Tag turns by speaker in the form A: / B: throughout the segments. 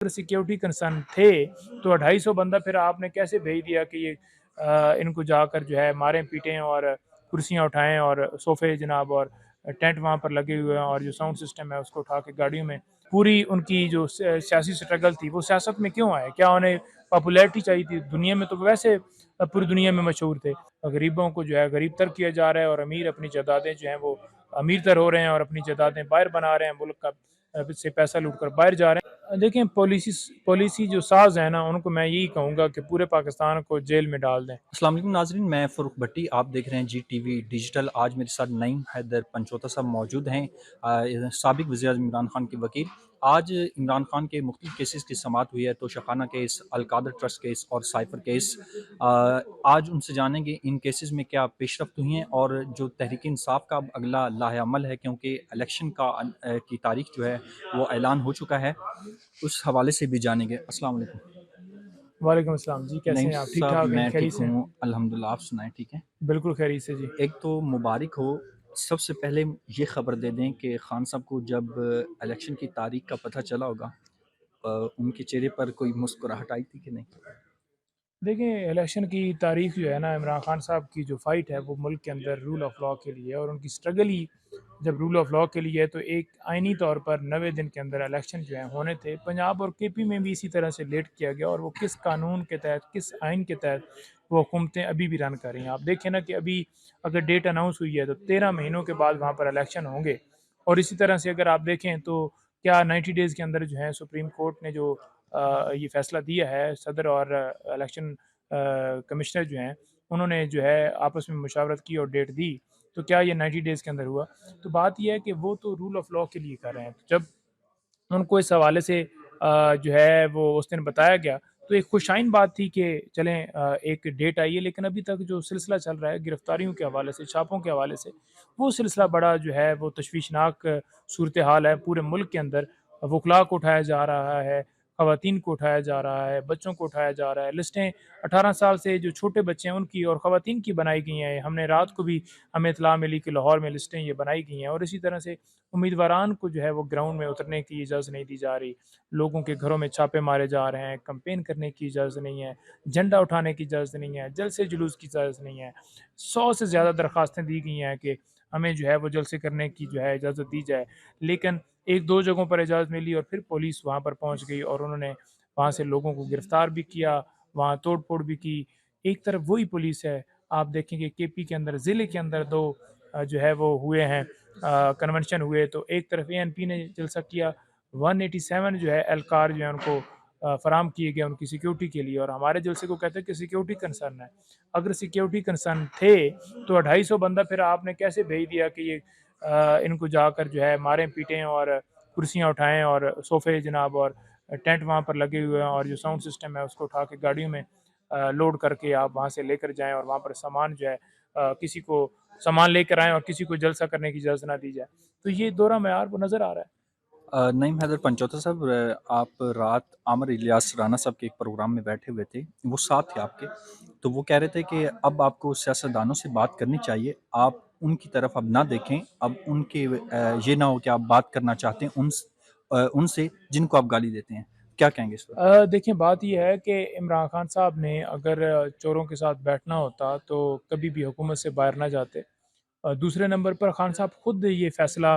A: अगर security concern थे तो 250 बंदा फिर आपने कैसे भेज दिया कि ये इनको जाकर जो है मारें पीटें और कुर्सियां उठाएं और सोफे जनाब और टेंट वहाँ पर लगे हुए हैं और जो साउंड सिस्टम है उसको उठा के गाड़ियों में पूरी उनकी जो सियासी स्ट्रगल थी वो सियासत में क्यों आए? क्या उन्हें पॉपुलैरिटी चाहिए थी? दुनिया में तो वैसे पूरी दुनिया में मशहूर थे। गरीबों को जो है गरीब तर किया जा रहा है और अमीर अपनी जायदादें जो हैं वो अमीर तर हो रहे हैं और अपनी जायदादें बाहर बना रहे हैं, मुल्क का से पैसा लूट कर बाहर जा रहे हैं। देखें पॉलिसी जो साज़ है ना उनको मैं यही कहूँगा कि पूरे पाकिस्तान को जेल में डाल दें।
B: अस्सलाम वालेकुम नाज़रीन, मैं फ़रूख भट्टी, आप देख रहे हैं जी टीवी डिजिटल। आज मेरे साथ नईम हैदर पंचोता साहब मौजूद हैं, साबिक़ वज़ीर-ए-आज़म इमरान खान के वकील। आज इमरान खान के मुख्तलिफ़ केसेस की समाअत हुई है, तोशाखाना केस, अल-कादर ट्रस्ट केस और साइफ़र केस। आज उनसे जानेंगे इन केसेस में क्या पेशरफ़्त हुई हैं और जो तहरीक-ए-इंसाफ़ का अब अगला लाहे-अमल है, क्योंकि इलेक्शन की तारीख़ जो है वो ऐलान हो चुका है, उस हवाले से भी जानेंगे। अस्सलाम वालेकुम।
A: वालेकुम अस्सलाम जी, कैसे
B: नईम
A: हैं आप?
B: साहब,
A: ठीक-ठाक हैं?
B: मैं ठीक
A: खैरियत से हैं?
B: हूँ अल्हम्दुलिल्लाह, आप सुनाएँ, ठीक हैं?
A: बिल्कुल खैरियत से जी।
B: एक तो मुबारक हो, सबसे पहले ये ख़बर दे दें कि ख़ान साहब को जब इलेक्शन की तारीख़ का पता चला होगा, उनके चेहरे पर कोई मुस्कुराहट आई थी कि नहीं?
A: देखिए, इलेक्शन की तारीख जो है ना इमरान खान साहब की जो फ़ाइट है वो मुल्क के अंदर रूल ऑफ़ लॉ के लिए है और उनकी स्ट्रगल ही जब रूल ऑफ़ लॉ के लिए है तो एक आइनी तौर पर 90 दिन के अंदर इलेक्शन जो है होने थे। पंजाब और केपी में भी इसी तरह से लेट किया गया और वो किस कानून के तहत, किस आइन के तहत वो हुकूमतें अभी भी रन कर रही हैं। आप देखें ना कि अभी अगर डेट अनाउंस हुई है तो 13 महीनों के बाद वहाँ पर इलेक्शन होंगे और इसी तरह से अगर आप देखें तो क्या 90 डेज़ के अंदर जो है सुप्रीम कोर्ट ने जो ये फ़ैसला दिया है सदर और इलेक्शन कमिश्नर जो हैं, उन्होंने जो है आपस में मुशावरत की और डेट दी, तो क्या ये 90 डेज़ के अंदर हुआ? तो बात ये है कि वो तो रूल ऑफ़ लॉ के लिए कर रहे हैं। जब उनको इस हवाले से जो है वो उस दिन बताया गया, तो एक खुशाइन बात थी कि चलें एक डेट आई है, लेकिन अभी तक जो सिलसिला चल रहा है गिरफ्तारियों के हवाले से, छापों के हवाले से, वो सिलसिला बड़ा जो है वो तशवीशनाक सूरत-ए-हाल है पूरे मुल्क के अंदर। वुकला को उठाया जा रहा है, खवातीन को उठाया जा रहा है, बच्चों को उठाया जा रहा है। लिस्टें 18 साल से जो छोटे बच्चे हैं उनकी और खवातीन की बनाई गई हैं। हमने रात को भी हमें इत्तला मिली कि लाहौर में लिस्टें ये बनाई गई हैं और इसी तरह से उम्मीदवारान को जो है वो ग्राउंड में उतरने की इजाज़त नहीं दी जा रही। लोगों के घरों में छापे मारे जा रहे हैं, कैंपेन करने की इजाज़त नहीं है, झंडा उठाने की इजाज़त नहीं है, जलसे जुलूस की इजाज़त नहीं है। 100 से ज़्यादा दरख़्वास्तें दी गई हैं कि हमें जो है वो जलसे करने की जो है इजाज़त दी जाए। लेकिन 1-2 जगहों पर इजाज़त मिली और फिर पुलिस वहाँ पर पहुँच गई और उन्होंने वहाँ से लोगों को गिरफ़्तार भी किया, वहाँ तोड़-फोड़ भी की। एक तरफ वही पुलिस है, आप देखेंगे केपी के अंदर ज़िले के अंदर 2 जो है वो हुए हैं कन्वेंशन हुए तो एक तरफ एएनपी ने जलसा किया, 187 जो है एहलकार जो है उनको फराहम किए गए उनकी सिक्योरिटी के लिए और हमारे जलसे को कहते हैं कि सिक्योरिटी कंसर्न है। अगर सिक्योरिटी कंसर्न थे तो 250 बंदा फिर आपने कैसे भेज दिया कि ये इनको जाकर जो है मारें पीटें और कुर्सियाँ उठाएँ और सोफ़े जनाब और टेंट वहाँ पर लगे हुए हैं और जो साउंड सिस्टम है उसको उठा के गाड़ियों में लोड करके आप वहाँ से लेकर जाएँ और वहाँ पर सामान जो है किसी को सामान लेकर आएँ और किसी को जलसा करने की इजाज़त ना दी जाए। तो ये दोहरा-मयार वो नज़र आ रहा है।
B: नईम हैदर पंचौता साहब, आप रात आमिर इलियास राना साहब के एक प्रोग्राम में बैठे हुए थे, वो साथ थे आपके, तो वो कह रहे थे कि अब आपको सियासतदानों से बात करनी चाहिए, आप उनकी तरफ अब ना देखें, अब ये ना हो कि आप बात करना चाहते हैं उनसे जिनको आप गाली देते हैं। क्या कहेंगे इस पर?
A: देखिए बात ये है कि इमरान खान साहब ने अगर चोरों के साथ बैठना होता तो कभी भी हुकूमत से बाहर ना जाते। दूसरे नंबर पर खान साहब खुद ये फ़ैसला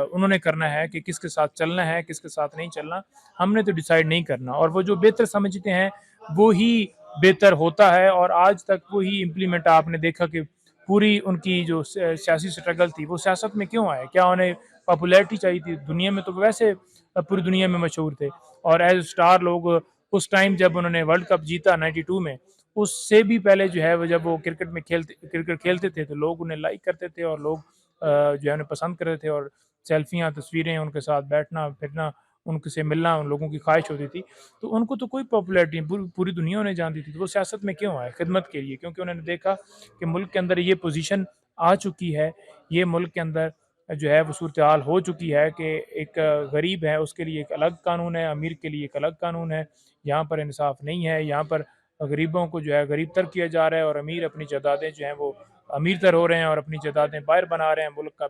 A: उन्होंने करना है कि किसके साथ चलना है, किसके साथ नहीं चलना, हमने तो डिसाइड नहीं करना और वो जो बेहतर समझते हैं, वो ही बेहतर होता है और आज तक वो ही इम्प्लीमेंट आपने देखा कि पूरी उनकी जो सियासी स्ट्रगल थी, वो सियासत में क्यों आए? क्या उन्हें पॉपुलैरिटी चाहिए थी? दुनिया में तो वैसे पूरी दुनिया में मशहूर थे और एज़ स्टार लोग उस टाइम जब उन्होंने वर्ल्ड कप जीता 92 में, उससे भी पहले जो है वो जब वो क्रिकेट खेलते थे तो लोग उन्हें लाइक करते थे और लोग जो है उन्हें पसंद करते थे और सेल्फियाँ, तस्वीरें उनके साथ बैठना-फिरना, उनसे मिलना उन लोगों की ख्वाहिश होती थी। तो उनको तो कोई पॉपुलैरिटी नहीं, पूरी दुनिया उन्हें जानती थी। तो वो सियासत में क्यों आए? खिदमत के लिए, क्योंकि उन्होंने देखा कि मुल्क के अंदर ये पोज़ीशन आ चुकी है, ये मुल्क के अंदर जो है वो सूरत-ए-हाल हो चुकी है कि एक गरीब है उसके लिए एक अलग कानून है, अमीर के लिए एक अलग कानून है। यहाँ पर इंसाफ नहीं है, यहाँ पर गरीबों को जो है गरीब तर किया जा रहा है और अमीर अपनी जायदादें जो हैं वो अमीर तर हो रहे हैं और अपनी जायदादें बाहर बना रहे हैं, मुल्क का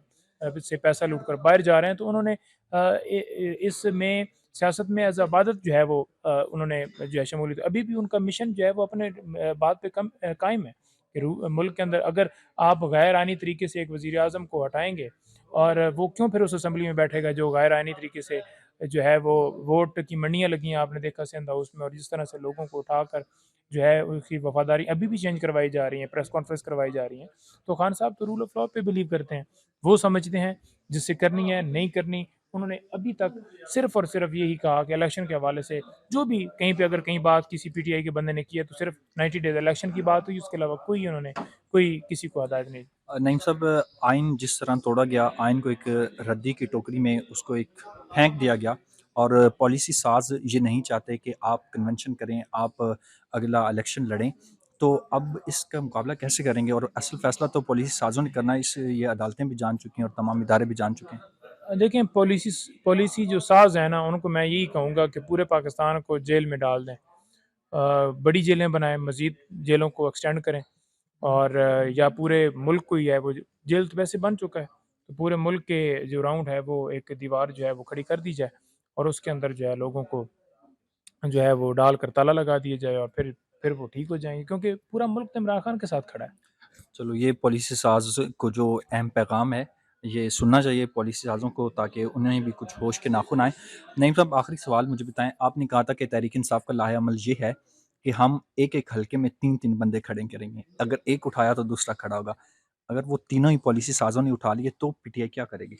A: से पैसा लूट कर बाहर जा रहे हैं। तो उन्होंने इसमें सियासत में एज़ इबादत जो है वो उन्होंने जो है शमूलियत, अभी भी उनका मिशन जो है वो अपने बात पे कायम है कि मुल्क के अंदर अगर आप गैर आइनी तरीके से एक वज़ीर आज़म को हटाएँगे और वो क्यों फिर उस असेंबली में बैठेगा जो गैर आइनी तरीके से जो है वो वोट की मंडियाँ लगी हैं, आपने देखा सिंध हाउस में, और जिस तरह से लोगों को उठाकर जो है उसकी वफ़ादारी अभी भी चेंज करवाई जा रही है, प्रेस कॉन्फ्रेंस करवाई जा रही हैं। तो खान साहब तो रूल ऑफ़ लॉ पे बिलीव करते हैं। वो समझते हैं जिससे करनी है, नहीं करनी। उन्होंने अभी तक सिर्फ़ और सिर्फ़ यही कहा कि इलेक्शन के हवाले से जो भी कहीं पे अगर कहीं बात किसी पीटीआई के बंदे ने की है तो सिर्फ़ 90 डेज़ इलेक्शन की बात हुई, उसके अलावा कोई किसी को हदायत नहीं दी।
B: नईम साहब, आइन जिस तरह तोड़ा गया, आइन को एक रद्दी की टोकरी में उसको एक फेंक दिया गया और पॉलिसी साज ये नहीं चाहते कि आप कन्वेंशन करें, आप अगला इलेक्शन लड़ें। तो अब इसका मुकाबला कैसे करेंगे? और असल फैसला तो पॉलिसी साज़ों ने करना है, इस ये अदालतें भी जान चुकी हैं और तमाम इदारे भी जान चुके हैं।
A: देखें, पॉलिसी जो साज़ हैं ना, उनको मैं यही कहूँगा कि पूरे पाकिस्तान को जेल में डाल दें। बड़ी जेलें बनाएँ, मज़ीद जेलों को एक्सटेंड करें और या पूरे मुल्क को ही है वो जेल तो वैसे बन चुका है, तो पूरे मुल्क के जो राउंड है वो एक दीवार जो है वो खड़ी कर दी जाए और उसके अंदर जो है लोगों को जो है वो डालकर ताला लगा दिया जाए और फिर वो ठीक हो जाएँगे, क्योंकि पूरा मुल्क तो इमरान खान के साथ खड़ा है।
B: चलो, ये पॉलिसी साज़ को जो अहम पैगाम है, ये सुनना चाहिए पॉलिसी साज़ों को, ताकि उन्हें भी कुछ होश के नाखुन आएँ। नईम साहब, आखिरी सवाल मुझे बताएँ, आपने कहा था कि तहरीक इंसाफ का लाहे-अमल ये है कि हम एक-एक हलके में 3-3 बंदे खड़े करेंगे। अगर एक उठाया तो दूसरा खड़ा होगा। अगर वो तीनों ही पॉलिसी साज़ों ने उठा लिए तो पीटीआई क्या करेगी?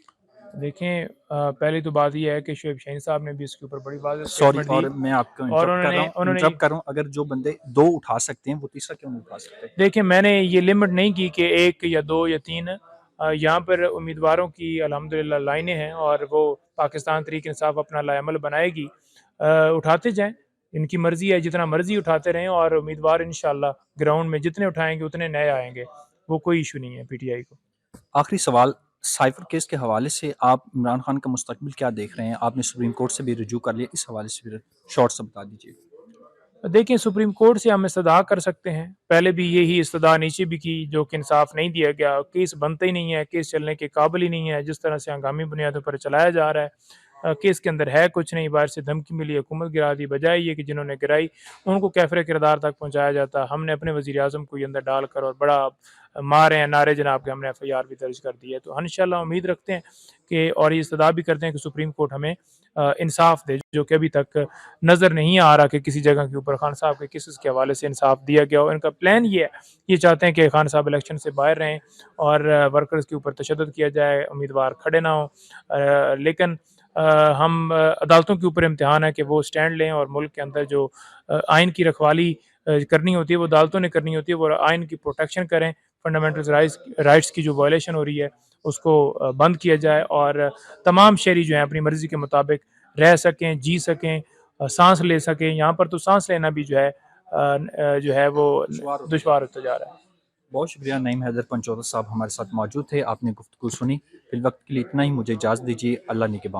A: देखें, पहली तो बात ये है कि शोएब शाहीन साहब ने भी इसके ऊपर बड़ी वाज़ेह
B: सॉरी,
A: स्टेटमेंट दी
B: और मैं आपको
A: और उन्होंने उन्होंने
B: इंटरप्ट कर रहा हूँ, अगर जो बंदे 2 उठा सकते हैं, वो तीसरा क्यों नहीं उठा सकते?
A: देखिए, मैंने ये लिमिट नहीं की कि 1 या 2 या 3, यहाँ पर उम्मीदवारों की अल्हम्दुलिल्लाह लाइनें हैं और वो पाकिस्तान तहरीक इंसाफ अपना लाएअमल बनाएगी। उठाते जाएँ, इनकी मर्ज़ी है, जितना मर्ज़ी उठाते रहें और उम्मीदवार इंशाअल्लाह ग्राउंड में जितने उठाएँगे उतने नए आएँगे। वो कोई इश्यू नहीं है पीटीआई को।
B: आखिरी सवाल, साइफ़र केस के हवाले से आप इमरान खान का मुस्तकबिल क्या देख रहे हैं? आपने सुप्रीम कोर्ट से भी रुजू कर लिया, इस हवाले से भी शॉर्ट सा बता दीजिए।
A: देखिए, सुप्रीम कोर्ट से हम इस्तदा कर सकते हैं। पहले भी यही इस्तदा नीचे भी की, जो कि इंसाफ़ नहीं दिया गया। केस बनता ही नहीं है, केस चलने के काबिल ही नहीं है, जिस तरह से हंगामी बुनियादों पर चलाया जा रहा है। केस के अंदर है कुछ नहीं, बाहर से धमकी मिली, हुकूमत गिरा दी। बजाय ये कि जिन्होंने गिराई, उनको कैफ़रे किरदार तक पहुँचाया जाता। हमने अपने वज़ीर-ए-आज़म को ये अंदर डालकर और बड़ा मारे हैं नारे जनाब के, हमने एफ़आईआर भी दर्ज कर दी है। तो इंशाअल्लाह उम्मीद रखते हैं कि और ये इस्तदा भी करते हैं कि सुप्रीम कोर्ट हमें इंसाफ़ दे, जो कि अभी तक नज़र नहीं आ रहा कि किसी जगह के ऊपर खान साहब के केसेस के हवाले से इंसाफ दिया गया हो। इनका प्लान ये है, ये चाहते हैं कि खान साहब इलेक्शन से बाहर रहें और वर्कर्स के ऊपर तशद्दुद किया जाए, उम्मीदवार खड़े ना हों। लेकिन हम अदालतों के ऊपर इम्तिहान है कि वो स्टैंड लें और मुल्क के अंदर जो आइन की रखवाली करनी होती है वो अदालतों ने करनी होती है, वो आइन की प्रोटेक्शन करें। फंडामेंटल राइट्स की जो वायलेशन हो रही है उसको बंद किया जाए और तमाम शहरी जो हैं अपनी मर्ज़ी के मुताबिक रह सकें, जी सकें, साँस ले सकें। यहाँ पर तो साँस लेना भी जो है वो
B: दुश्वार होता जा
A: दुश्वार
B: रहा है।
A: होता जा रहा है।
B: बहुत शुक्रिया, नईम हैदर पंचौता साहब हमारे साथ मौजूद थे, आपने गुफ्तगू सुनी। फ़िलवक़्त के लिए इतना ही, मुझे इजाज़त दीजिए। अल्लाह निगहबान।